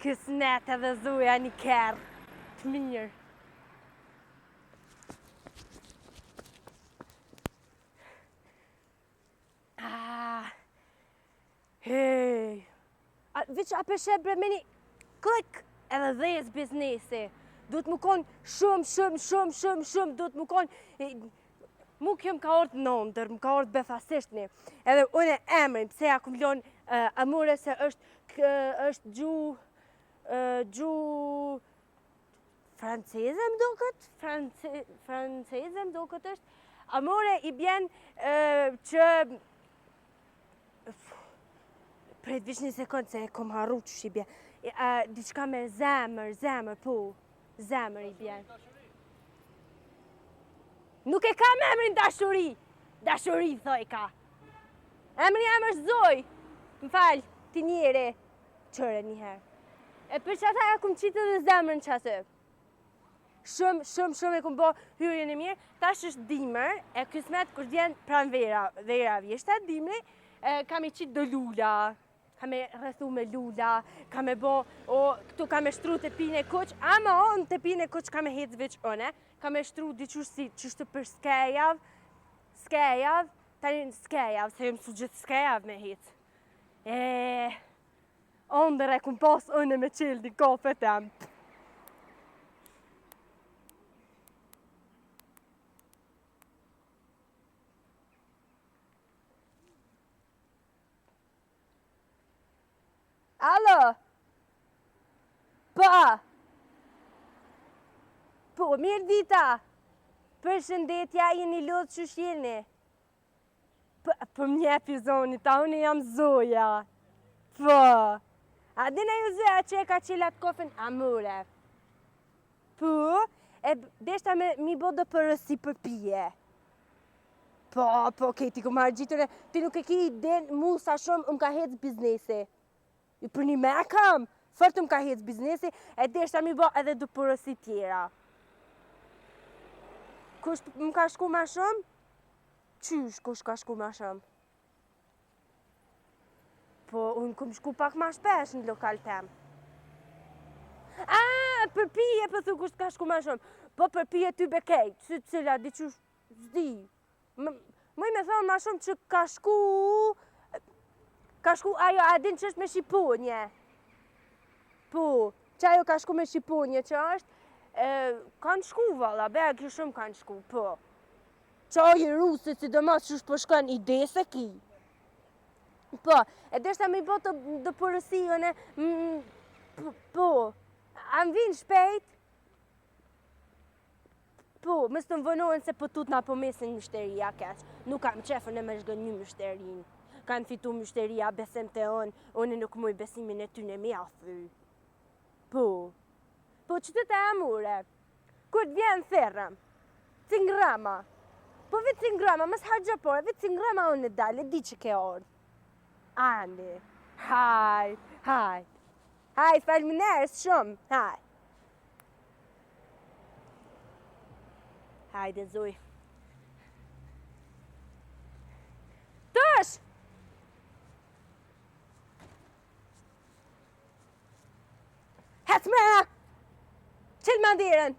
Kësmet edhe zoja një kërë. Të mirë. Hej. Veç a përshe bre me një klik edhe dhez biznesi. Du të më konë shumë, du të më konë... Mu kjo më ka orë nëndër, më ka orë befasisht një. Edhe unë e emrin, pse ja këmë lonë amore se është gju... franceze më do këtë? Franceze më do këtë është. Amore i bjen që... Prej vish një sekundë se e kom harru që shi bjen. Diçka me zemër, po. Zemër i bjen. Nuk e kam emrin dashuri. Dashuri, thoj ka. Emri është Zoj. Më falë, ti njere. Qëre njëherë. E për që ata e kum qitë dhe zemrën që atë. Shumë e kum bo hyrjen e mirë. Tash është dimër, e kësmet kështë vjen pran vera vjeshta, dimri, kam i qitë do lula. Kam e rrethu me lula, kam e bo, këtu kam e shtru të pine kuq, ama në të pine kuq kam e hec veç one, kam e shtru diqush si qështë për skejav, tani skejav, se jëmë su gjithë skejav me hec. Ondër e kum pas une me qelë di kafe tem. Alo? Po, mirë dita. Për shëndetja jeni lodhë që shjeni. Për mjepi zoni, ta unë jam Zoja. Po. A dina ju Zoja që e ka qilat kofën amore. Po, e deshta me mi bo do përësi për pije. Po, okej, ti ku marrë gjitore, ti nuk e ki i den mu sa shumë më ka hec biznesi. Për një me kam, fërtë më ka hec biznesi, e deshta mi bo edhe do përësi tjera. Kush më ka shku ma shumë? Qysh kush ka shku ma shumë? Po, unë këm shku pak ma shpesh në lokal tem. Për pije për thu kush ka shku ma shumë. Po, për pije ty bekej, cila, di qysh, zdi. Mëj me thonë ma shumë që ka shku ajo, a din që është me Shqiponje. Po, që ajo ka shku me Shqiponje, që është, kanë shku valla, kjo shumë kanë shku, po. Që ajo rusit, si do mas që është përshkan ide se ki. Po, e deshta me i botë dë përësijone, po, a më vinë shpejt? Po, mësë të më vënohen se pëtut nga po mesin mështeria keq. Nuk kam qefën e me shgën një mështerin. Kanë fitu mështeria, besem të unë nuk muj besimin e ty në mi a thy. Po, që të të amure, kur të vjen therëm, cingrama, po vi cingrama, mësë hargja por, vi cingrama unë në dalë, di që ke orë. Andi, hajt, falminerës shumë, hajt. Hajde, Zoj. Tush! Hecmrena! Qilë mandiren!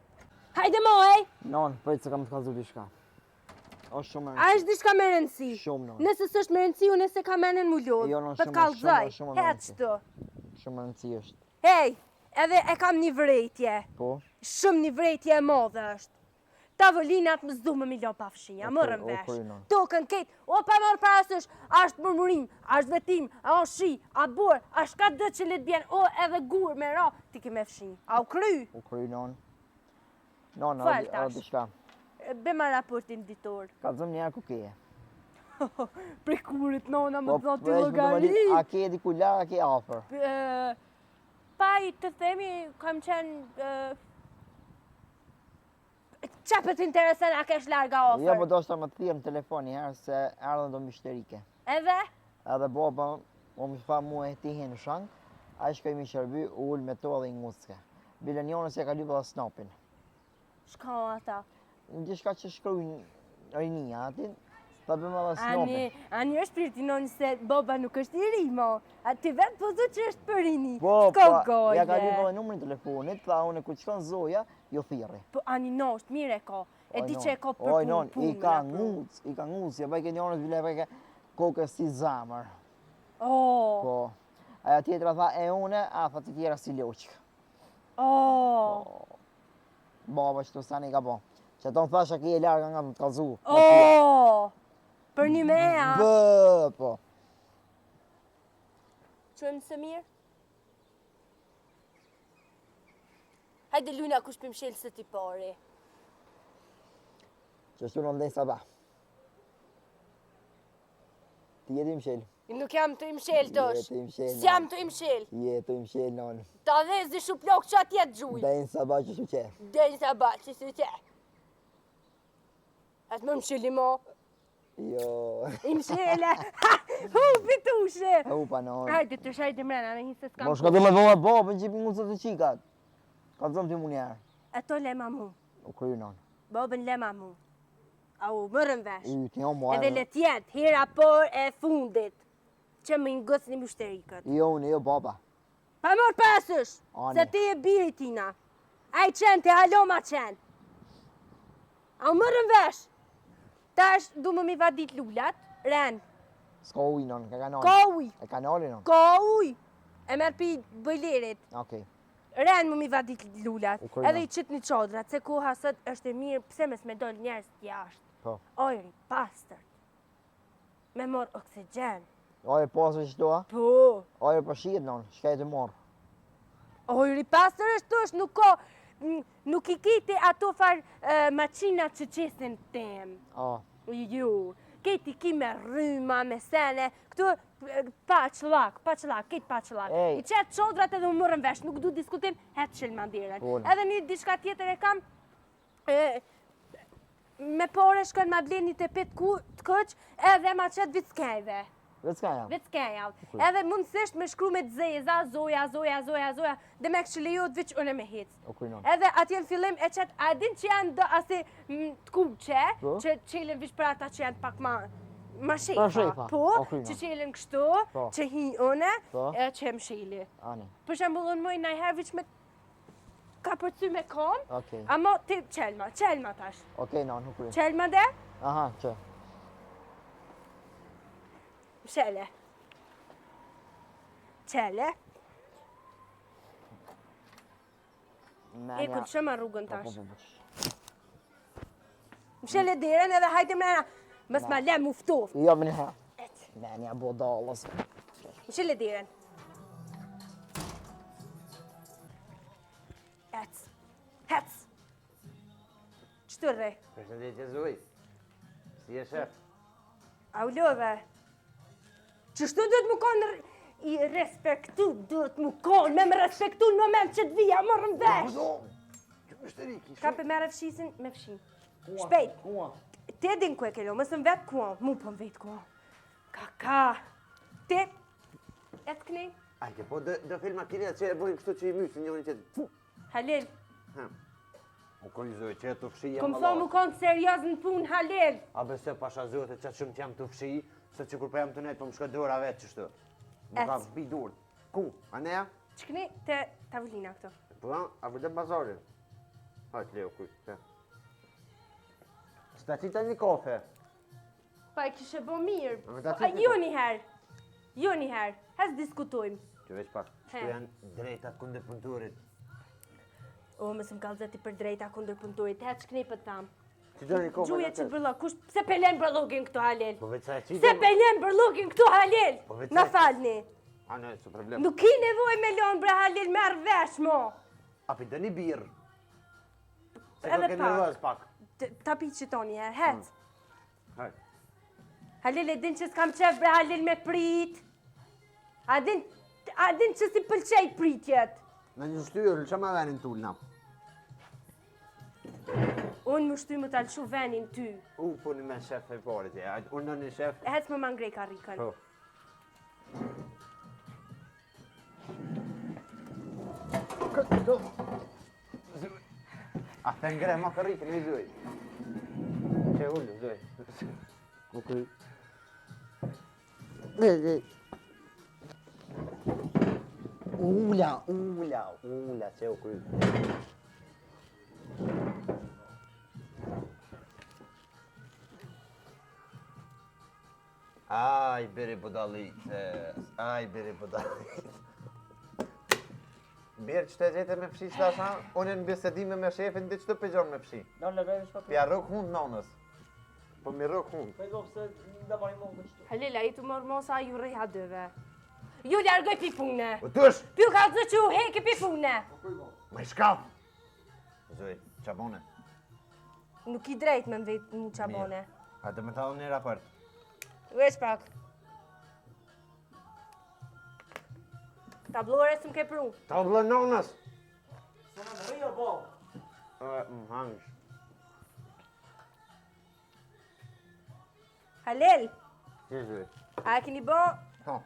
Hajde moj! Non, pëjtë se kam të kazu dishka. është shumë me rëndësi. A është dishka me rëndësi? Shumë, non. Nëse s'është me rëndësi, unë se ka menen mu lodhë. Jo, non, për t'kallëzoj. Hec të. Shumë me rëndësi është. Hej, edhe e kam një vrejtje. Po? Shumë një vrejtje e modhe është. Tavolinat më zdu më milion pafshinja, mërën vesh. Tokën ketë, o pa mërë parasysh, ashtë mërmurim, ashtë vetim, a o shi, a bor, ashtë ka dë që le t'bjen, o edhe gur me ra, ti ke me fshin. A u kry? U kry, non. Non, a diçka. Be ma raportin ditor. Ka zëm njerë ku keje. Pre kurit, nona, më të zonë të logari. A ke diku larë, a ke afer? Pa i të themi, kam qenë... Qa për t'interesen a kesh larga ofër? Jo, po do shta më të thirë në telefon njëherë se ardhën do mishterike. Edhe? Edhe baba, o më fa mu e tihi në shank, a i shkoj mi shërby, u ullë me to dhe i ngucke. Bile njënës e ka lypë dhe snapin. Shka ata? Në gjithka që shkrujnë rinia, atin, Ta bëjmë edhe snope. Ani është pirtinoni se baba nuk është i ri, mo. A ti vetë po thu që është për rini. Po, S'ko goje. ja ka lypë numrin telefonit, tha unë kur shkon Zoja, jo thirri. Po ani no, është mire e ka. E di që e ka për Oj, punë. non, i ka nguc, ja bëj ke njonës vile bëj ke kokë si zamër. Oh. Po. Aja tjetra tha e une, a tha të tjera si loqë. Oh. Baba që të sani ka po. Që tonë thasha ki e larga nga më të kalzu. Oh. Për një mea. Bë, po. Qëmë së mirë? Hajde Luna kush për mshelë së ti pari. Që shtu në ndej sabah. Ti jeti mshel. Nuk jam të imshel tosh. Je të imshel, S'jam të imshel. Je të mshel non. Ta dhezi shu plok që atje të gjuj. Ndej në sabah që shu qe. Dejnë sa ba që së qe. Atë më msheli mo. Jo. Imshele. Hu, pitushe. Upa non. Hajde të shajtë mrena në hisë s'kam. Mo shka të me bëma babë, në qipi ngusët të qikat. Ka të zëmë të mu njerë. Ato lema mu. U kry non. Babën lema mu. Au, mërën vesh. Ti jo mo Edhe le tjetë, hera por e fundit. Që më ngësni mushterikët. Jo, unë, jo baba. Pa mor pasësh, Ani. se ti e biri tina. Aj qenë, te halo ma qenë. Au, mërën vesh. Tash, du më mi vadit lullat, ren. S'ka uj non, ka kanali. Ka uj, E kanali non. ka uj. E merë pi bëjlerit. Okej. Ren më mi vadit lullat. U kërna. Edhe i qëtë një qodrat, se koha sot është e mirë, pse mes me dol njerës jashtë. Po. Ojri, pastër. Me mor oksigen. Ojë pasë që toa? Po. Ojë për shiet non, shka e të morë. Ojri, pastër është tosh, nuk i kiti ato farë maqina që qesin tem. Ju, keti ki me rryma, me sene, këtu pa qëllak, keti pa qëllak. Ej. I qetë qodrat edhe më mërën vesh, nuk du diskutim, hetë qëllë mandiren. Pone. Edhe një diçka tjetër e kam, me pore shkën ma bleni të pet të këq, edhe ma qetë vickejve. Vetë s'ka jam. Vickejave. Edhe mundësisht me shkru me të zeza, zoja, dhe me kështë lejot vëq unë me hicë. U kry non. Edhe atje në fillim e qëtë, a din që janë do asi të kuqe, Po. që qelen vish për ata që janë pak ma shefa. Ma shefa, Po, okej, që ma. qelen kështu, Po. që hi une, Po. e që më shili. Ani. Për shembull, unë moj najher vish me ka përcy me kom, Okej. ama ti qelma tash. Okej non, u kry. Qelma dhe, Aha, që. mshele. Qele, e ku të shëma rrugën tash. Mshele diren edhe hajte mrena, mës ma lem uftof. Jo, më njëha. Menja bodalës. Mshele diren. Hec. Qëtë rrej? Përshëndetje Zuj, si e shef? Aulove. Qështu duhet më konë i respektu, duhet më konë, me më respektu në moment që të vija, morën vesh. Që mështëriki, Ka për mere fshisin, me fshin. Shpejt. Te din ku e kelo, mësëm vetë ku, mu pëm vetë ku. Ka. Te, e të kënej, Ajke, po do filma kine që e bojnë kështu që i mysin njërin që... Halil. U koni Zuj, që e të fshi jam Kom thonë më konë serios në punë, Halil. A besë pasha Zuj, që shumë që jam të fshi, se që kur për jam të nejtë, po më shkë dora vetë qështu. Më ka bi dur. Ku? A neja? Që kënej, te tavolina këto. Po, a vërdem bazarin. Hajtë leo, kuj, te. S'ta qita një kafe. Pa e kishe bo mirë. A me ta A, qita jo njëherë, hes diskutojmë. Që veç pak, shtu janë drejtat kundër punëturit. O, mësëm kalzeti për drejta kundër punëturit, hetë që kënej për tamë. Që do një kafe Gjuje që bërlok, kush, pse pelen bërlokin këtu, Halil? Po veç sa e Pse qita... pelen bërlokin këtu, Halil? Po veç Na se- falni. A ne, su problem. Nuk ki nevoj me lonë, bre Halil, merë vesh, mo. A pi do një birë. Se Edhe do ke pak. nervoz pak. Ta pi që toni, het. Hajt. Halil, e din që s'kam qef, bre Halil, me prit. A din që si pëlqej pritjet. Në një shtyrë, që ma venin tull na? Unë më shty më talëshu venin ty. Po një me shef e pare tje. Unë në një shef... E hec më mangrej karikën. Po. A të ngre ma karikën i Zuj. Që ullë, Zuj. U kry. Ula, që u kry. Aj, biri budalites, Birë që të gjete me pshi që tasha, unë në bisedime me shefin, dhe që të pëgjon me pshi. Pja rëk hund nonës. Po mi rëk hund. Halil, a i të mërë mosa ju reja dëve. Ju largoj pi pune. O tush! Pju ka zë që u heki pi pune. Ma i shkaf! Zoj, qabone. Nuk i drejt me më vetë mu qabone. A të me talë një raport. Veç pak. Tablore së më ke pru. Tablë nonës! Së në rrio, bo. Më hangësh. Halil, Që zoj? a e keni bo... Ha.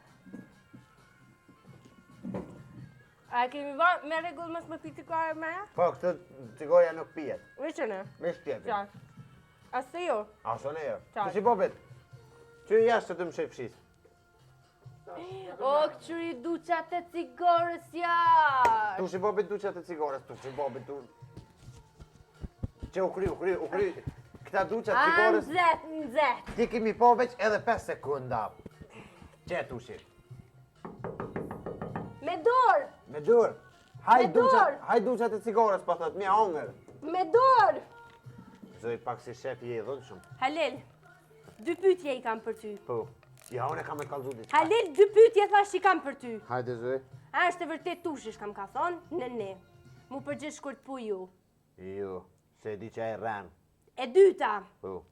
A e keni bo me regull mës më piti kare me? Po, këtë cigoria nuk pijet. Veqëne? Vesh pjetin. Qarë. Asë jo? A së ne jo? Qarë. Që si popit? Që i jashtë që të më shef shis? O, këqëri duqat e cigorës jarë. Tu si popit du që të cigores, tu si popit du... Që u kry. Këta du që të cigores... Nzet. Ti kimi po veç edhe 5 sekunda. Që tu si? Me dorë, Me dur. Me dur. Haj du që të cigores, pa thët, mja hongër. me dorë. Zoj pak si shef je i dhënë shumë. Halil, 2 pyetje i kam për ty. Po. Ja, unë e kam e kalzu diçka. Halil, 2 pyetje thash i kam për ty. Hajde zoj. A është e vërtet tushish kam ka thonë? Ne. Mu përgjith shkurt pu ju. Jo, se di që e rren. E dyta, Po.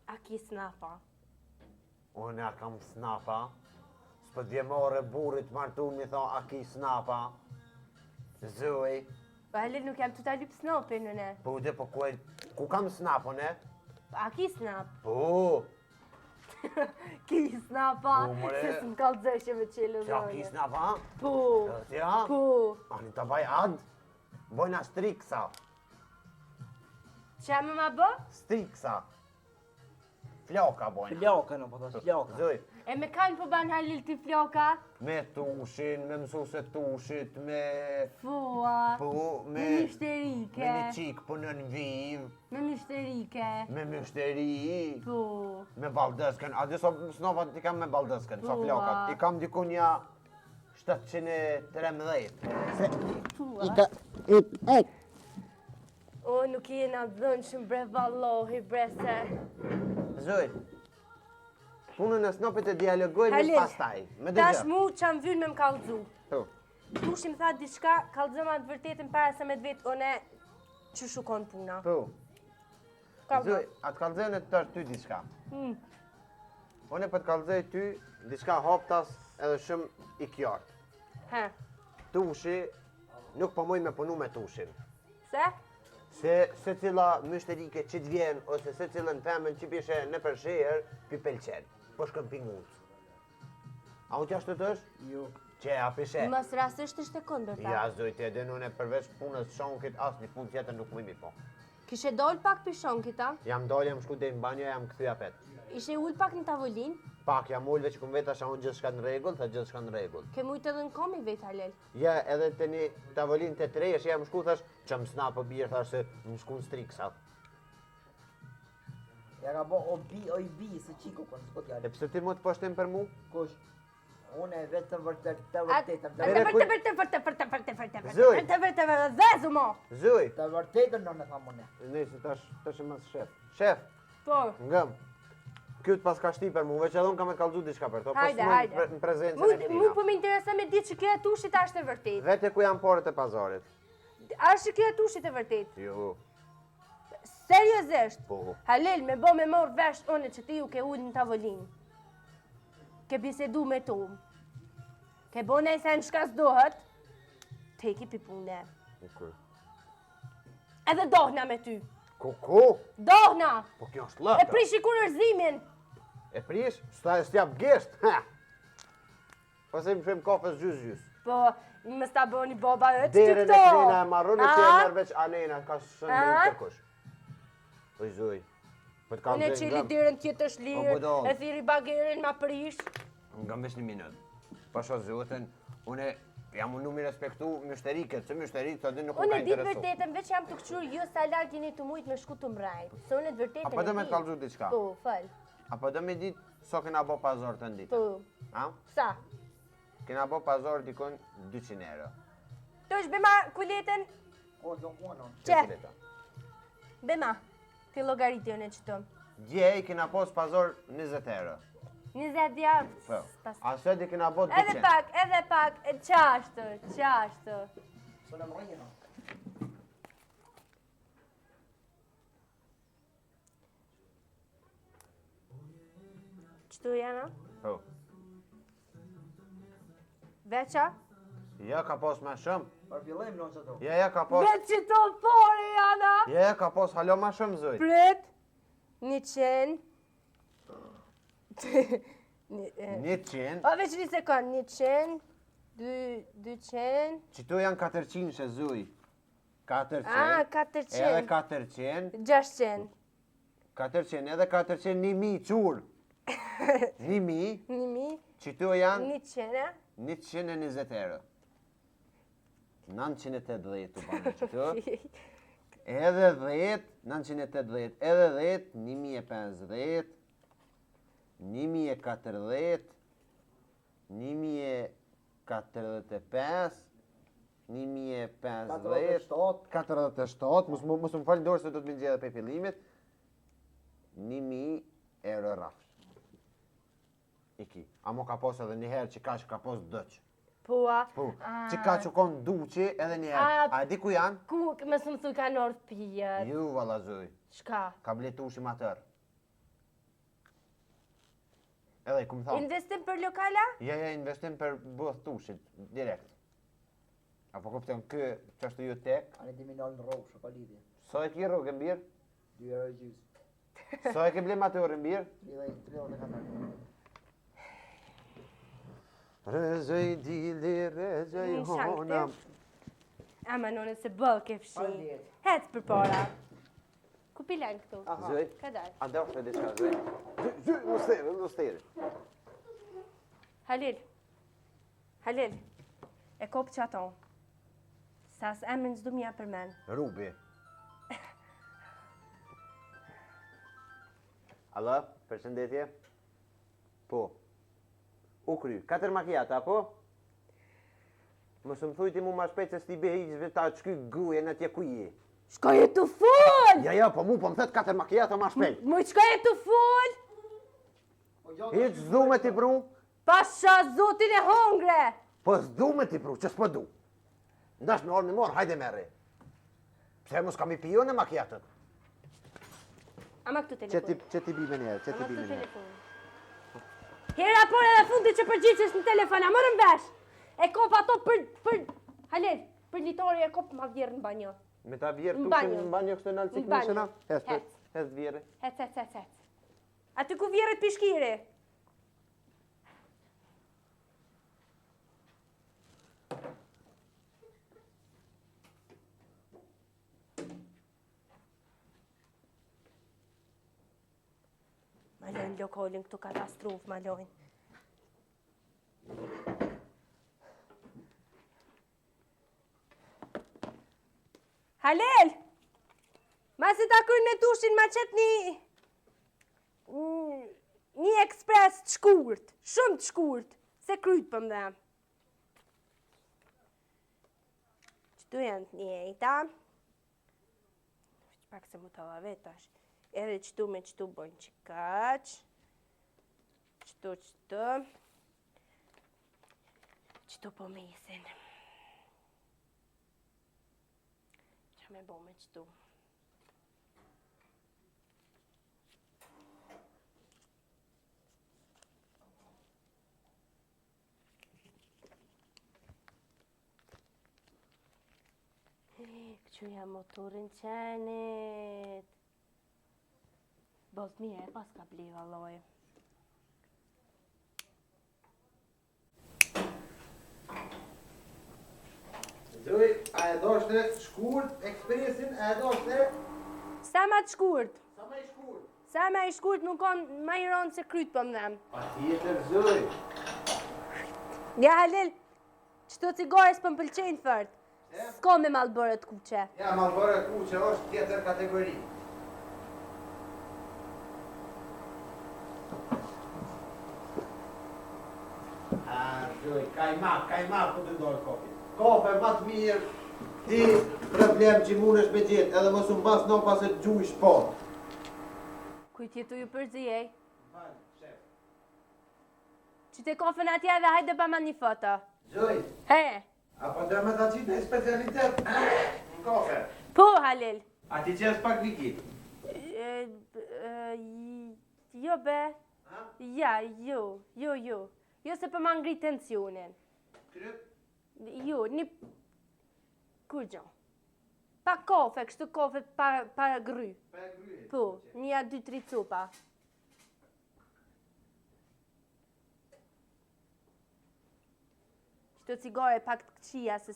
a ki snapa? Unë ja kam snapa. S'po djemore burit martu mi tha a ki snapa. Zoj. Po Halil nuk jam të ta lyp snapin në ne. Po dhe po ku kam snapën e? A ki snap? Po. Ki snapa? Po, more. Se s'm kallëzëshe me qelë Qa ki snapa? Po. Ja? Po. Ani të baj ad? Bojna striksa. Qa më ma bë? Striksa. Floka bojna. Fljoka në po të fljoka. Zoj. E me kanë po ban Halil ti floka? Me tushin, me mësuse tushit, me... Fua. Po, Me mishterike. Me një qik punën viv, Me mishterike. me myshteri, Po. me baldësken. A dhe so snovat i kam me baldësken, so Ua. flokat. I kam dikunja 713. Fua. O, nuk jena dhënë shumë bre vallohi bre se. Zoj, punën e snopit e dialogojnë Halil, pastaj. Me tash dëgjë. mu që am vynë me më kallëzu. Po. Tushi më tha diçka, kallëzëma të vërtetën para se me vetë one që shukon puna. Po. Ka Zoj, atë kalzën e të tërë ty diçka. Unë për të kalzëj ty diçka hoptas edhe shumë i kjartë. He, Tushi, nuk po moj me punu me tushin. se? Se cila mështerike që të vjen, ose se cilën femën që pishe në përsherë, pi pelqen. Po shkën pingut. A unë qashtë të tësh? Jo. Që a pishe? Mos rastisht ishte kundër ta. Ja, zojtë edhe nune përveç punës shonkit, asë një punë tjetër nuk mëjmi po. Kishe dol pak pishon kita, Jam dollë, jam shku dhe në banjo, jam këthyja pet. ishe ull pak në tavolin, Pak jam ullve që këmë vetë asha unë gjithë shka në regull, tha gjithë shka në regull. ke mujtë edhe në komi vetë Halil. Ja, edhe të një tavolin të trejesh, jam shku thash, që më sna për birë, thash se më shku në striksa. Ja ka bo o i bi, se qiko kënë, s'po E t'jallë. pse ti më të poshtim për mu? Kush? Unë e vetë të vërtet, Zoj. Vezu mo! Zuj, të vërtetën në në thamë une. nëjse tash e mas shef. Shef, Po, ngëm. Kyt pas ka shti për mu, veç edhe unë kam e kalzu diçka për to, po Hajde, s'mund hajde. në prezencën mu e po tina. më interesa me ditë që kjo e tushit ashtë e vërtet. Vete ku janë porët e pazarit. Ashtë që kjo e tushit e vërtet. Jo, Seriozisht. po. Halil, me bo me morë vesh une që ti ju ke ullë në tavolin. Ke bisedu me tu. Ke bo nej sen shka s'dohet. Te ki pipune. Okej. Edhe dohna me ty. Ku? Dohna! Po kjo është E lëta. prishi kur rëzimin. E prish? S'jap gisht, ha! Po se më shem kafës gjys. Po, më sta bëni baba e të Dere këto. në kënina e marrën e që e mërë veç anena, ka shënë A? në kërkush. Oj zoj. Po të kam Unë e qeli derën tjetër është O, lirë, budall. e thiri bagerin ma prish. Nga vesh një minutë. Pasha zoten, une jam unë mi respektu mështeriket, se mështeritë të dhe nuk u Unë ka e di të interesu. vërtetën, veç jam të këqur, jo sa larg jeni të mujt me shku të mrajt. Se unë e të vërtetën Apo do me e të di. kallëzu diçka? Po, fal. Apo do me ditë so kena bo pazor të nditë? Po. Ha? Sa? Kena bo pazor dikon 200 euro. Të është bema kuletën, O, do muanon. Që? Cileta. bema. Ti llogarit unë çto. Dje i kena pos pazor 20 euro. 20 javë. Po. Pas- Ase di kena bo 200. Edhe pak, qashtu. Së në mrejnë, no. Çto janë? Po. Veça? Ja ka pos ma shumë. Për fillim në që do. Ja ka pos. Veç që të fore janë! Ja ka pos halo ma shumë zoj. Prit, 100. 100. O, veç një sekund, 100, 200, Qito janë 400 shë zuj. 400. ah, Edhe 400, 400. 600, 400 edhe 400 1000 qurë. 1000. 1000, Qito janë 100, 120 euro. 980 të banë qito. Edhe 10, 980. Edhe 10, 1050. 1040. 1045. 1050. 47, mos më falë dorë se do të më nxjerrë pe fillimit. 1000 euro rafsh. Iki. Amo ka pos edhe një herë që ka pos dëq. pua. Po, që ka që konë duqi edhe një herë. A di ku janë? Ku, më së më thuj ka nërë pijet. Ju, valla zoj. Shka? Ka bletu ushim atër. Edhe i ku më thamë. Investim për lokala? Ja, investim për bëth tushit, direkt. Apo kupton kë qashtu ju tek, Ani di minol në rrugë, shë pa lidhje. so e ki rrugë mbirë, 2 euro gjysë. so e ke blem atër mbirë. 34. Rezoj dili, rezoj Një shakti. hona. Ama none se bëllë ke fshi. Faleminderit. Hec për para. Ku pilen këtu? Zoj, Ka dalë. a dhe është e diçka, zoj. Zoj, më steri. Halil. Halil. E kopë që ato. Sa së emrin s'du mja për men. Rubi. Alo, përshëndetje. Po. U kry, 4 makijata, po? Mos më thujti mu ma shpejt se s'ti be hiqve ta të shky guje në tje ku je. Shkoje të full! Ja, po mu po më thët 4 makijata ma shpejt. Më shkoje të full! Hiq s'du me t'i pru, Pasha zotin e hongre! po s'du me t'i pru, që s'po du. Ndash me orë në morë, hajde merri. Pse mos kam i pio në makijatët? Ama këtu telefon. Që ti bi me njerë, që ti Ama bi me këtu njerë. telefon. Hera por edhe fundi që përgjigjesh në telefon, a morën vesh. E kop ato për Halil, për litori e kop ma vjerë në banjo. Me ta vjerë Në tu banjo. në banjo kështë në alë Në cikë banjo. në shëna? Hec. Hes vjerë. Hec. Aty ku vjerët pishkiri. Ma lojnë lokalin këtu katastrofë, ma lojnë. Halil! Ma si ta kërë në tushin ma qëtë një ekspres të shkurt, shumë të shkurt, se kryt për më dhe. Qëtu janë të njejta. Që pak se mu të vetash. Edhe qëtu me qëtu bojnë që kaq. Qëtu. Qëtu po mesin. Që me bo me qëtu. Këqyja motorin qenit. Bëllë mire, pas ka bli valloj. Zoj, a e doshte shkurt ekspresin, a e doshte? Sa ma të shkurt? Sa me i shkurt nuk kanë ma i ronë se kryt për më dhem. Pa tjetër zoj. Ja Halil, qëto cigare s'pë më pëlqenjë fort. S'ka me Marlboro të kuqe. Ja, Marlboro kuqe është tjetër kategori. Zoj, kajmak ku të ndorë kofi. Kofe më të mirë, ti problem që mundesh me gjetë, edhe mos u mbas në pas e të gjuj shpot. Kujt jetu ju përzijej? Falë, shef. Që te kofën atje dhe hajde pa ma një foto. Zoj, He, apo do me ta qitë një specialitet në kofe. po Halil. A ti qes pak viki? Jo be. Ha? Ja, jo. Jo se për ma ngri tensionin. Kryp? Jo, një... Kur gjo? Pa kofe, kështu kofe pa gry. Pa e gryje. Po, një 2-3 copa. Qëto cigare pak të këqia, se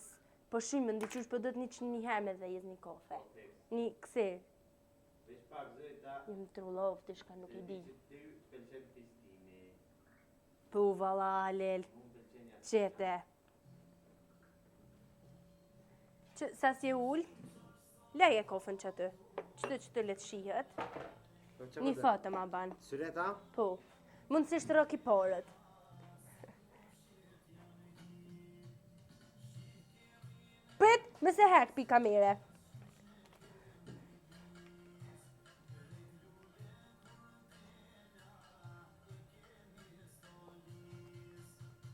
po shumë më ndiqush, po do të një herë me dhe jes një kofe. Një këse. Vesh pak zoj ta... Jem trullov të shka nuk i di. Ty pëlqen fistimi. Po, valla, Halil. Qete. Sa si e ull, leje kofën që të. Qëtë le të shihet. Një foto ma ban. Syreta? Po. Mundësisht roki porët. Prit, me se hek pi kamere.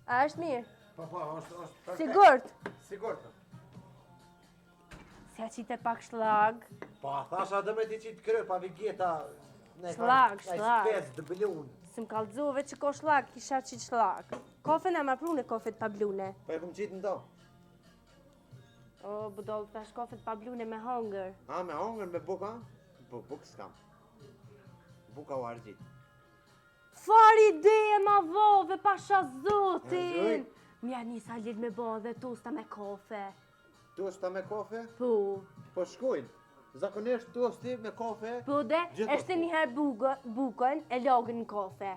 A është mirë? Po, është perfekt. Sigurt? Sigurt. Se a qite pak shlag. Pa, thasha dhe me ti qitë kërë, pa vigeta... Shlag. Spec, dëbëllun. Se më kalzove që ko shlag, kisha qitë shlag. Kofën e ma prune kofet pa blune. Po e kum qitë në to. O, budol, tash kofet pa blune me hongër. A, me hongër, me buka? Po, bukë s'kam. Buka u argjit. Far ide e ma vove, pasha E, zotin! zoj. Mja njës Halil me bo dhe tosta me kofe. Tosta me kofe? Po, Po shkojnë. Zakonisht tosti me kofe... po dhe, Gjithë eshte po. njëherë bukën e logën në kofe.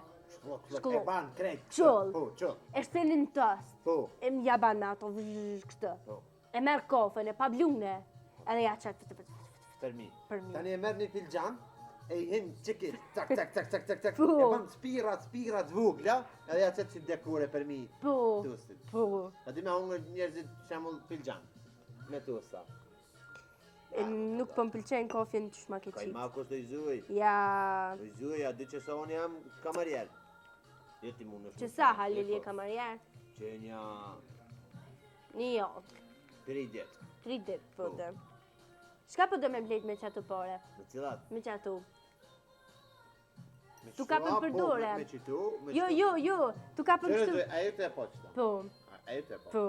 Shklo, e ban, krejt. Qull. Po, qull. Eshte në tost. Po. E më jaban me ato vëzhë kështë. Po. E merë kofën e pa blune. Edhe ja qatë Për mi. për mi. Tani e merë një filxan, e i hin qikit, tak, tak. Po. E ban spirat vugla, edhe ja qëtë si dekore për mi Po, tostit. po. A di me hongër njerëzit shemull filxan, me tosta. E nuk po më pëlqen kofjen që shma ke Kaj qitë. ma kështu i zuj. Ja, I zuj, a di që sa unë jam kamarjer. Jeti mund është. që sa Halil je kamarjer? Që nja Një javë, 3 dit. 3 dit po dhe. Shka po dhe me blejt me qatu pare? Në cilat? Me qatu? Me Tu ka qëtua, për përdore. Me qitu, me Jo, qëtu. jo, tu ka për Qërë kështu. zoj, a ju të e po qëta? Po, A ju të e po. po.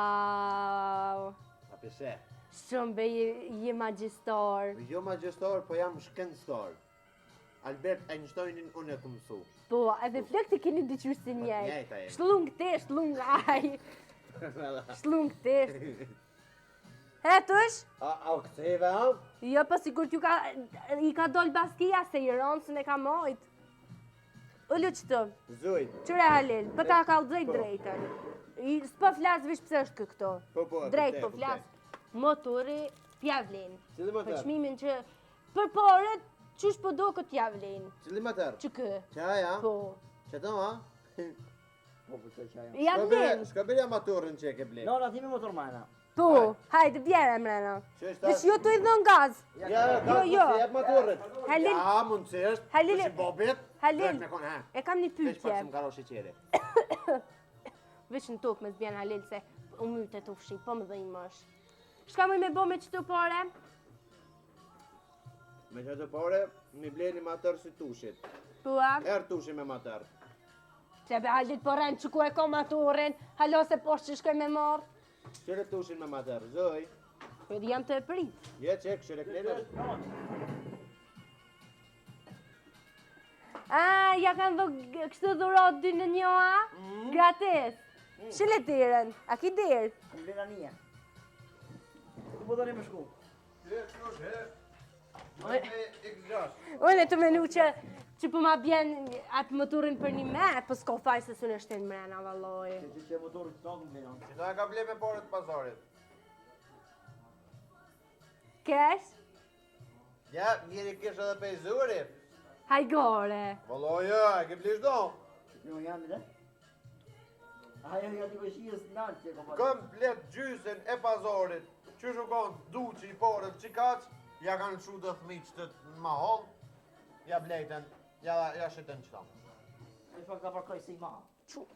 Wow! A pëse? Shumë be je magjistar. Jo magjestor, po jam shkencëtar. Albert Einsteinin unë e të mësu. Po, edhe flek të keni dyqyr si njej. njejta jemi. Shlung te, shlung aj. Shlung te. Hetush? A këtëve, a? Jo, po sigur i ka doll baskia se i ronë së ne ka mojt. Ullu qëtë, Zuj. qëre Halil, për ta kalzoj drejtën. S'po flas vish pse është këto. Po, Drejt kuptej, po flas. Motori pjavlin. Cili Për motor? çmimin që për porët, qysh po do këtë javlin. Cili motor? Që kë? Qaja? Po. Që do, a? Po, po, që ajo. Javlin. Shka bërja motorën që e ke blek? No, na ti me motor majna. Po, hajde bjerë mrena. Që është Vesh jo të i dhon gaz. Ja, Jo. Si jep motorën. Halil. Ja, mundësisht. Halil. Si bobit. Halil. Vesh me konë, ha? E kam një Vesh pak pyetje. se më karo sheqeri. Veç në tokë me zbjen Halil se u myte të fshi, po më dhe i mësh. Shka mëj me bo me qëtu pare? Me që të pare, mi bleni motor si tushit. Po, a? Erë tushi me motor. Se be Halil po rend që ku e ka matorin, halo se poshtë që shkoj me marë. Qëre tushin me motor, zoj. Po jam të e prit. Je qek, qëre kletë. A, ja kanë kështu dhurat 2 në 1, a? Gratis. Shile derën, a ki derë? Kom blena një. Të po dhoni me shku. Unë të menu që po ma bjen atë motorin për një me, po s'ko faj se s'unë është në mrena, valloj. Që motorit të kom blena. Që ta ka ble me pare të pazarit. Kesh? Ja, njeri kesh edhe pe i zuri. Hajgore. Valloj, e ke blish do. Që janë dhe? Ajo ja t'i vëshirës në nalë që e kom Këm blet gjysën e pazarit. Që shukon duqi i parët që kaq, ja kanë shu dhe thmiqët ma hol. Ja blejten, ja shiten qëta. E shpak ta parkoj si ma.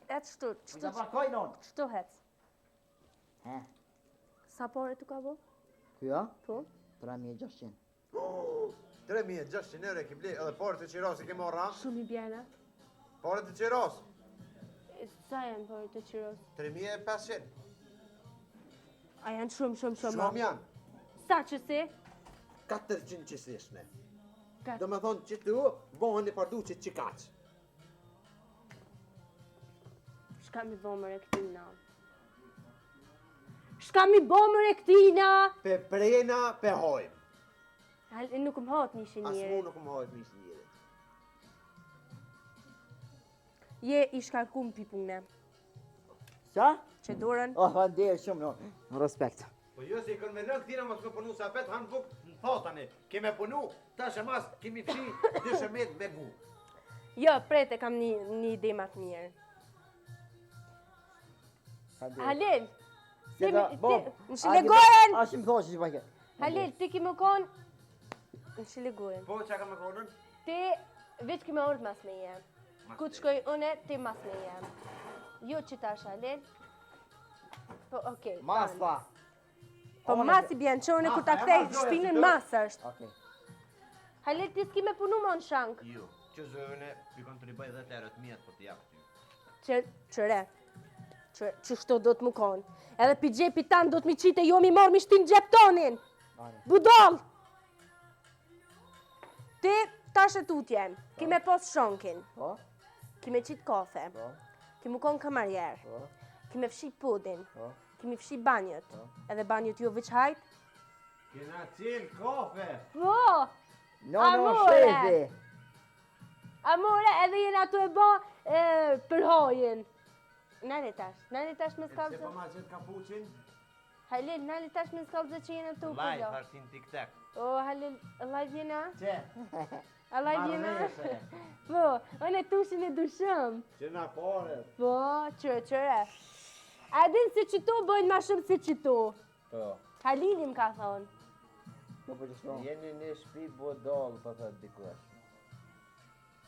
Et shtu, Ta parkoj non. shtu hec. He? Sa pore të ka bo? Kjo? Po? 3600. 3600 euro e ki ble, edhe parët e qiros i ke morra. Shumë i bjena. Parët e qiros, Sa janë pore të qiros? 3500. A janë shumë. Shumë janë. Sa që si? 400 që sishne. Kat- Do me thonë që tu, bohen i pardu që që kaq. Shka mi bo më rektina? Shka mi bo më rektina? Pe prena, pe hojmë. Nuk më hot një As njëri. mu nuk më hojmë ishë njëri. Je i shkarkum pipune. Qa? Që dorën? Oh, falënderit shumë, no. Në respekt. Po jo si kënë me lënë këtina mos me punu sa pet, hanë buk në thotani. Kime punu, tash e mas kimi fshi 2 met me gu. Jo, prete kam një ide ma të mirë. Halil, ti më shilegoren! A shi më thosh që pake. Halil, ti ki më konë... Më shilegoren. Po, që ka me konën? Ti veç ki me orët mas me jem. Ku të shkoj une, ti mas me jem. Jo që tash Halil. Po, okej. Mas tha. Po mas i bjen që une ku ta kthej shpinën mas është. Okej. Halil, ti s'ki me punu më në shank. Jo, që zëvëne, pikon të ribaj 10 lirët mjetë po të japë ty. Qëre, që shto do të më konë. Edhe pi gjepi tanë do të mi qite jo mi morë mi shtin gjep tonin. Budol! Ti tash e tutjen, ki me pos shonkin, Po? ki me qitë kafe, Po? ki më konë kamarjer, Po? ki me fshi pudin, Po? ki me fshi banjët, edhe banjët jo veç hajt. Kena cilë kafe. Po! No, Amore! shefi. Amore, edhe jena tu e ba për hojin. Nani tash me Se skallëzë. po ma qëtë kapuqin, Halil, nani tash me skallëzë që jena tu live, përlo. ashtin tic-tac. O, Halil, live jena? Që? A live jena? Marrëveshje. Po, one tushin e dushëm. Që na pare. Po, qëre. A din se qëto bëjnë ma shumë se qëto. Po. Halili më ka thonë. Po po që shto. Jeni një shpi bodol, po thot dikush.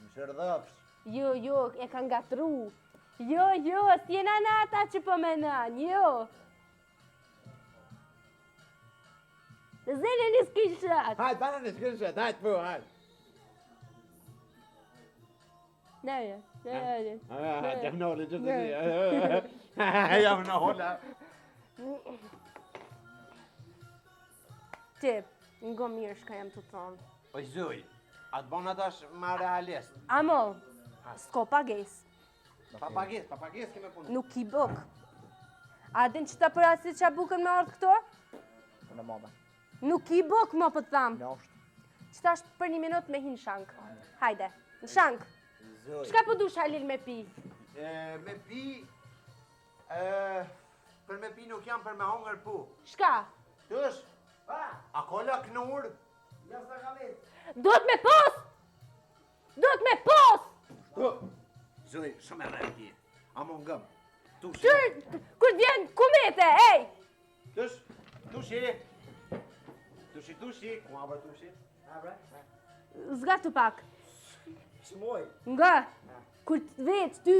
Më shërdhapsh. Jo, e kanë gatru. Jo, s'jena në ata që po menan, jo. Zene një screenshot. Hajt, bana në screenshot, hajt po, hajt. Nerje. Jam në olë, gjithë të një. Jam në olë. Ti, ngo mirë shka jam të thonë. O zuj, atë bon atash ma realist. Amo, s'ko pages, Papages keme punu. nuk i buk. A din që ta për asit që bukën me ardhë këto? Në mama. Nuk i buk, më për thamë. Në është. Që ta është për 1 minut me hinë shank. Hajde, në shank. Zuj. Shka po dush Halil me pi? Me pi... Për me pi nuk jam për me hongër pu. Shka? Tush, a kolla knur? Ja s'na ka vetë. Duhet me pos! Duhet me pos! Zuj, shumë e rrë ki. A më ngëm. Tush. Kur vjen kumete, ej! Tush, tushi. Tushi. Ku abra tushi? Abra? Zgatu pak. Shmoj. Nga, kur të veç ty,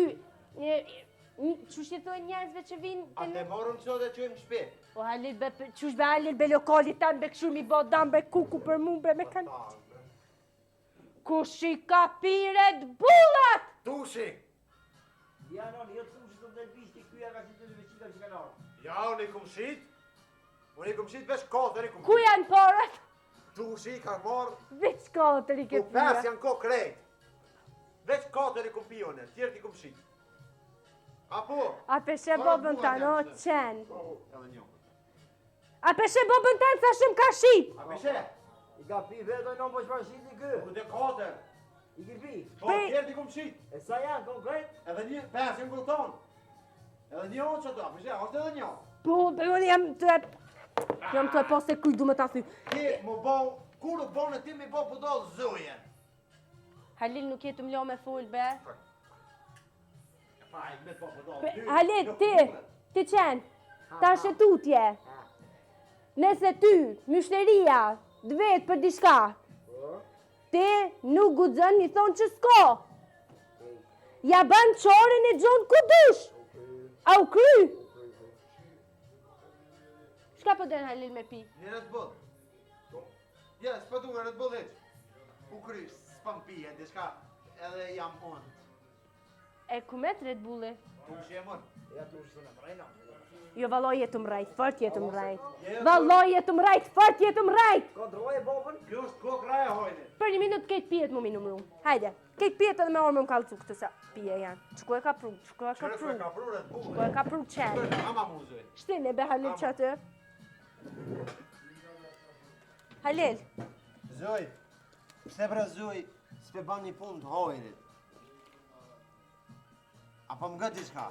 që shqetoj njerëzve që vinë A te morëm qo dhe qojmë shpi? O Halil, qush be Halil, be lokali tanë, be këshu mi bo dam, be kuku për mu, be me kanë... Kush i ka piret bullat! Tushi! Ja, non, jo të thumë që të dhe bishti kuja ka që të dhe qita që ka nërë. Ja, unë i kum shit. Unë i kum shit veç katër i kum Ku janë porët? Tushi ka marrë. Veç katër i Po ke 5 pira. janë ko krejt. Veç katër i kum pionër, tjerët i kum shit. Apo? A peshe bobën tanë, o qenë. Edhe një. A peshe bobën tanë, sa shumë ka shqip. A peshe? I ka pi vetë në po çfarë shiti kë? Ku të katër? I ki pi. Po, tjerë t'i kom qit. E sa janë konkret? Edhe një, 5 jam kulton. Edhe një onë që ato, a peshe, është edhe një. Po, unë jam të e... Jam të e pas se kuj du me ta thy. Ti më bon, kur u bon e ti mi bo budol zojen. Halil nuk jetë më lo me full, be. Pa, i me bo budol. Halil, ti qenë, ta shetutje. Nëse ty, myshteria, dvet për dishka, ti nuk guxon një thonë që s'ko. Ja ban qorën e gjonë ku dush. Au kry. Shka po den Halil me pi? Një Red Bull. Ja, s'pa duke Red Bull heq. U krysh, s'pam pije, diçka, edhe jam unë. E ku met Red Bulli? Ku më shjem unë. Ja tu është në mrejna. Jo, valloj jetë mrejt, fort jetë mrejt. Valloj jetë mrejt, fort jetë mrejt. Kontrolloje bobën. Kjo është kokra e hojnit. Për një minutë kejt pijet mu mi numru. Hajde, kejt pijet edhe me orë më kalcu këtë sa pije janë. Qëko e ka pru, qëko e ka Qërës pru, me ka pru Red Bull. qëko e ka pru qenë. Qërë, ama muzoj. Shtine be Halil që atë. Halil, Zoj, pse pra Zoj, s'pe ban një punë të hojnit. Apo më gëtë diçka.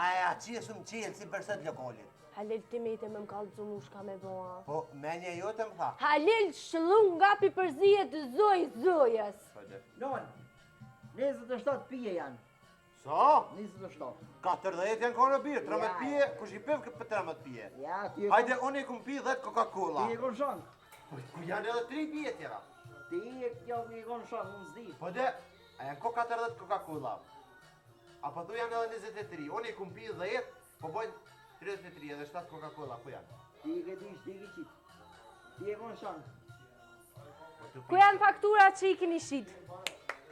Aja qie shumë qelë si përset lokalit. Halil ti me më kalcu mu shka me boa. Po, menje jote më tha. Halil shlun nga pi përzije të zojës. Non. 27 pije janë. Sa? 27. 40 janë kone birë, 13 pije, kush i piv për 13 pije. Ja, ti e Hajde, unë i kum pi 10 Coca-Cola. Ti e kon shang. Ku janë edhe 3 pije tjera. Ti e kjo mi kon shang, unë s'di. Po de, a janë ko 40 Coca-Cola. Apo tu janë edhe 23, unë i kum pi 10, po bojnë 33 edhe 7 Coca-Cola, ku janë? Ti e ke dish, ti e ke qit. Ti e kon shang. Ku janë fakturat që i kini shit?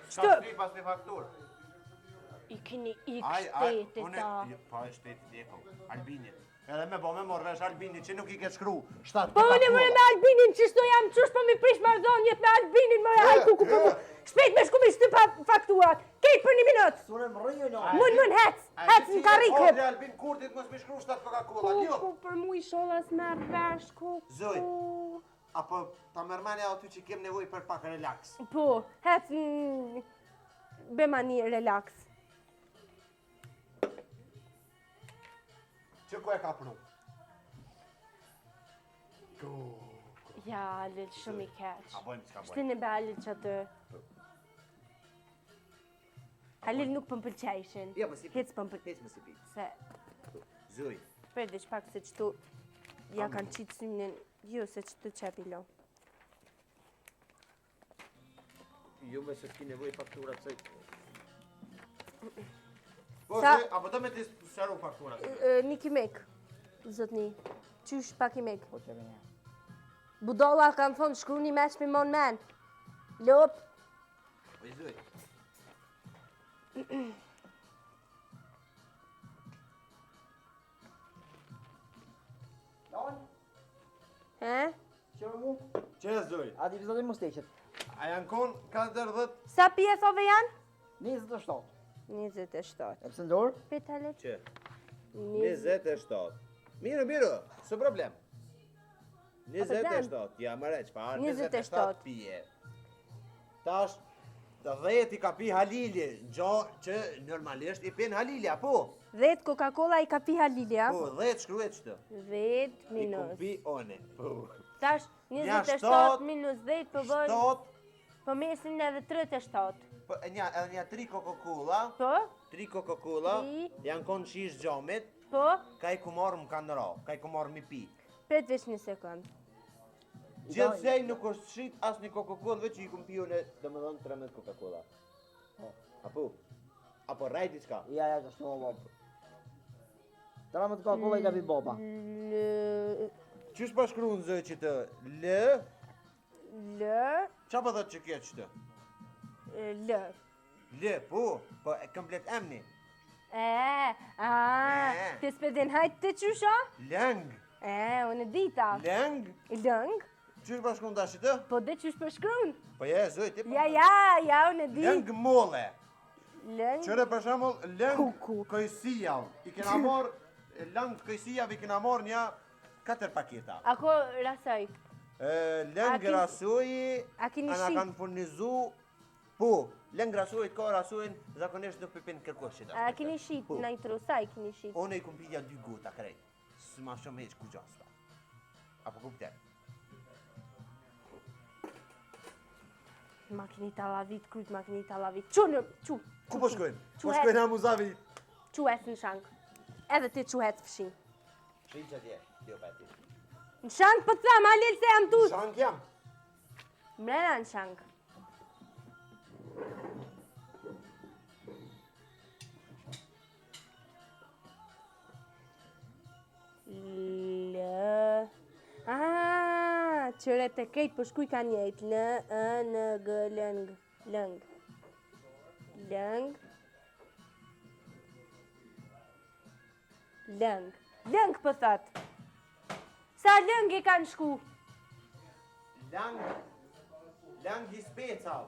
Shka shkri pas një fakturë. I kini ik Aj, shtetit unë, ta. pa e shtetit e kom, Albinit. Edhe me bo me morë vesh Albinit që nuk i ke shkru 7 Po unë më me Albinin që shto jam qështë po mi prish mardhonjet me Albinin më e hajku ku po mu. Shpejt me shku mi shty pa fakturat. Kejt për një minutë. Sune më rëjë no. Mun hec në karikë. Ordre Albin Kurtit mos mi shkru 7 Coca-Cola, jo. Ku për mu i sholas merë vesh ku. Zoj. Apo ta mërmane aty që kem nevoj për pak relax. Po, hec be mani relax. Që ku e ka pru? Ja, Halil, shumë i keq. A bojmë qka bojmë. Shtini be Halil që atë. Halil nuk për më pëlqejshin. Ja, po si Hec për më pëlqejshin. Hec më si pi. Se, Zoj. për dhe shpak se qëtu, ja kanë qitë synin, jo se qëtu qepi lo. Jo me se s'ki nevoj faktura pëse. Po, Sa- Zoj, apo do me ti sharu faktura? Niki mek, zotni, qysh pak i mek. Po që venja. Budolla kanë thonë shkru një mesh për mon men. Lop, Oj, Zoj. Non, he? që mu? Që e Zoj? A ti vizat e mu steqet. A janë kon 40? Sa pije thove janë? 27. 27. E pëse ndorë? Prit Halil? Që? 27. Mirë, së problem. dem. 27, ja më req, pa 27 pije. Tash, të 10 i ka pi Halili, gjo që normalisht i pin Halili, apo? 10 Coca-Cola i ka pi Halili, a? Po, 10 shkruet qëtë. 10 I kum minus. pi one. Po, Tash, Ja, 27 shtat, minus 10 për bërë, 7, për mesin edhe 37. po, edhe një 3 Coca-Cola, Po? 3 Coca-Cola, Tri. janë kon shish gjomit, Po? ka i ku marrë më kanë ra, ka i ku marrë mi pi. Pret veç një sekund. Gjithsej nuk është shit as një Coca-Cola, veç i kum pi une, dhe më dhënë 13 Coca-Cola. Apo? Apo rajti qka? Ja, që shtu më bobë. Tëra me të Coca-Cola i ka pi boba. Qysh pa shkru në zë që të lë? Lë, Qa pa dhëtë që kje që të? lë. Lë, po e komplet emni. Të spedin hajtë të qysha? Lëng, Unë e dita. lëng. Lëng? Qysh pa shkru në dashit të? Po dhe qysh për shkrun? Po je, zoj, ti pa. Ja, unë e di. Lëng mole. Lëng. Qëre për shembull lëng Kuku. kojësijav. I kena marr lëng kojësijav i kena marr një 4 paketa. Ako rasoj. Lëng rasuji A keni ana shit? kanë furnizu po, lëng rasujit ka rasujin zakonisht nuk pipin kërkoshit. A keni shit në i trusaj keni shit? Unë i kumpilja 2 gota krejt. Së ma shumë heq ku gjaspa. Apo kupten? Makini talavit, kryt makini talavit. Qu. Ku po shkojnë? Po Quhet. shkojnë Amuzavi. Quhet në shank. Edhe ti quhet fshin. Shin që tje, tjo pa ti. Në shank po të tham, Halil se jam tu. Shank jam. Mrena në shank. Qëre të kejt për shkuj ka njejt. L, ë, n, g, lëng. Lëng. Lëng. Lëng. Lëng për thot. Sa lëng e kanë shku? Lang i specav.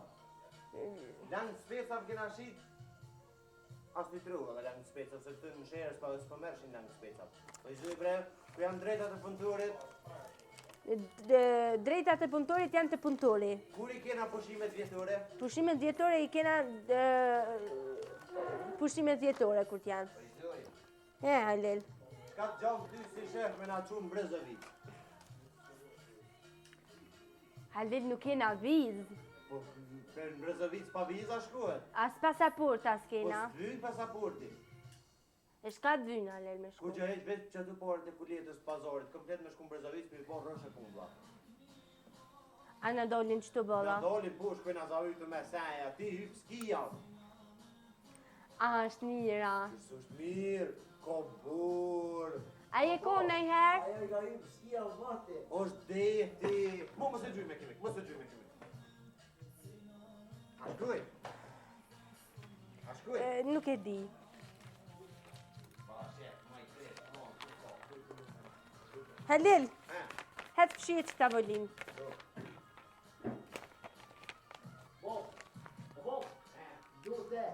Lang specav kena shit. As një tru edhe lang specav, se të në sherës pa dhe s'po mershin lang specav. Po i zhuj bre, ku janë drejtat e punëtorit, Drejtat e punëtorit janë të punëtori. kur i kena pushimet vjetore? Pushimet vjetore i kena pushimet vjetore kur t'janë. Po i zhuj. Halil. Ka të gjallë ty si shef me na qumë Brezovit. Halil nuk kena vizë. Po për në Brezovit s'pa viza shkuhet. As pasaport as Po kena. s'vynë pasaporti. E shka të vynë Halil me Ku shku. që heq vetë që të porët e kuletës pazarit, komplet me shku në Brezovit, për i po rrëshë e punë, A në dolin qëtu bolla? Në dolin po shkojnë azavi të mesaja, ti hyp skija. A është mira. Së është mirë, ko burë. A je ko në i herë? Ajo i ka hypë skia u mate. është deti. Mo mëse gjyj me kemik, mëse gjyj me kemik. A shkuj? A shkuj? Nuk e di. Halil, hetë fshjet që tavolin. Gjute.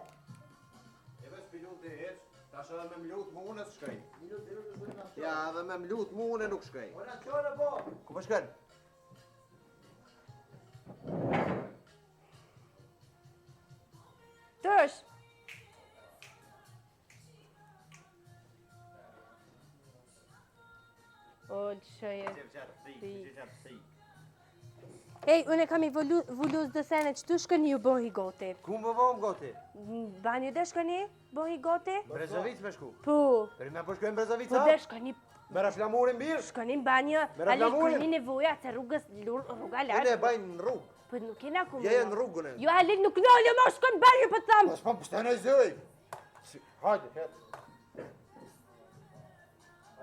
E veç pilun të heq, tash edhe me mlut më unë s'shkaj. Minutë të shkojnë ashtu. Ja, edhe me mlut më unë nuk shkaj. Ora qore po. Ku po shkën? Tësh, o, qëje. Ej, unë e kam i vulluz dë sene që tu shkëni ju bohi goti. Ku më vëm goti? Banjo dhe shkëni bohi goti? Brezovic me shku. Po, Për me po shkojnë Brezovic, po ha? dhe shkëni, Mera flamurin birë. shkëni banjo. Merë Ali, flamurin. kërni nevoja se rrugës, rruga Unë e lartë. bajnë në rrugë. Po nuk kena ku Ja janë në rrugën e. Jo, Ali, nuk nolje ma shkën banjo për të thamë. Po s'pam pështën e zëj. Hajde, hetë.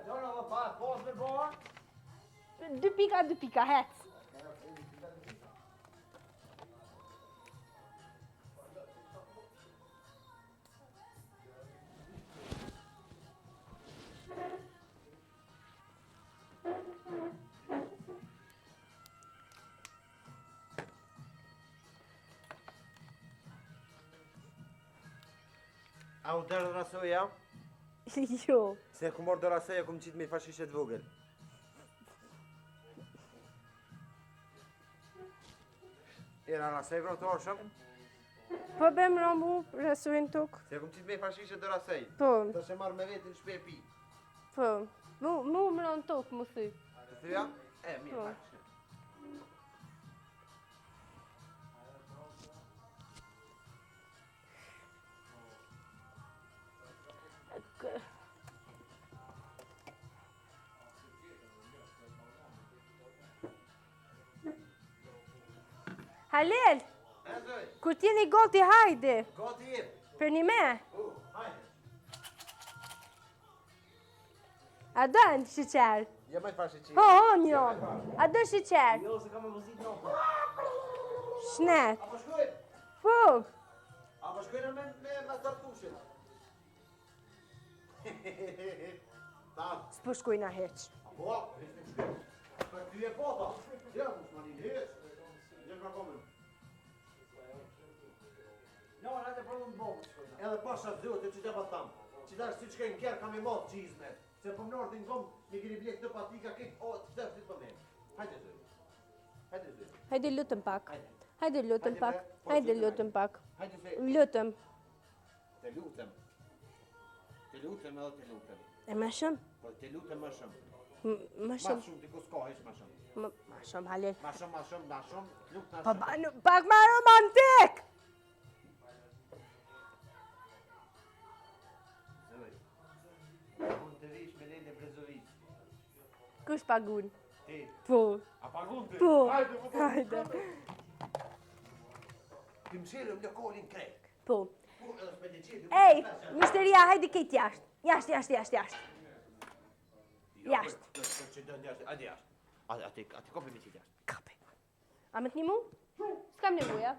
Alona më pa, pos me boha. 2 pika, hec. A u dërë rasoja? Jo. Se ku morë do rasoja, ku më qitë me fashishet vogël. Era rasoj vro të orshëm? Po bem romu, rësuin tuk. Se ku më qitë me fashishet do rasoj. Po, Të se marrë me vetin shpe pi. po. Mu më ronë tuk, mu thy. Të thyja? Mirë, Po. hajde. Halil, E zëj, kur t'jeni goti hajde, gati jep. për një me, Hajde. a dënë shiqer? Ja me fashi qitë. Po, njo, a dë shiqer? Jo, se ka me vëzit në po. Shnet, Apo shkojnë? po, Apo shkojnë me zartushin? Ta, s'po shkujna heq. apo, hishtë në shkojnë. Për ty e pota. Ja, mu shmanin, hishtë. Gjë ka komen. Jo, në të prodhën në bobë. edhe pasha zote që të batam. Që tash si çka në kjerë kam i modë qizme. Se po më nërtin kom, një keni blek të patika këtë, o, të të të përdejmë. Hajde zërë. Hajde zërë. Hajde lutëm pak. Hajde lutëm pak. Hajde, Hajde lutëm pak. Hajde zërë. Lutëm. Të lutem. Të lutem edhe të lutem. E më shumë? Po të lutem më shumë. Më Ma shumë. shumë të kuskohesh më shumë. Më shumë, Halil. Ma shumë, të lutem Po, më shumë. pak më romantik! Zërë. Unë të vish me Lele Brezovic. Kush pagun? Ti. Po. A pagun ti? Po. Hajde, po. Hajde. Ti më shirëm në kolin krek. Po. Po, edhe s'me të gjithë. Ej, mishteria, hajde këtë jashtë. Jashtë. Jashtë. Hajde jashtë. Ati kopi me qitë jashtë. Kape. A me të një mu? S'kam nevoja.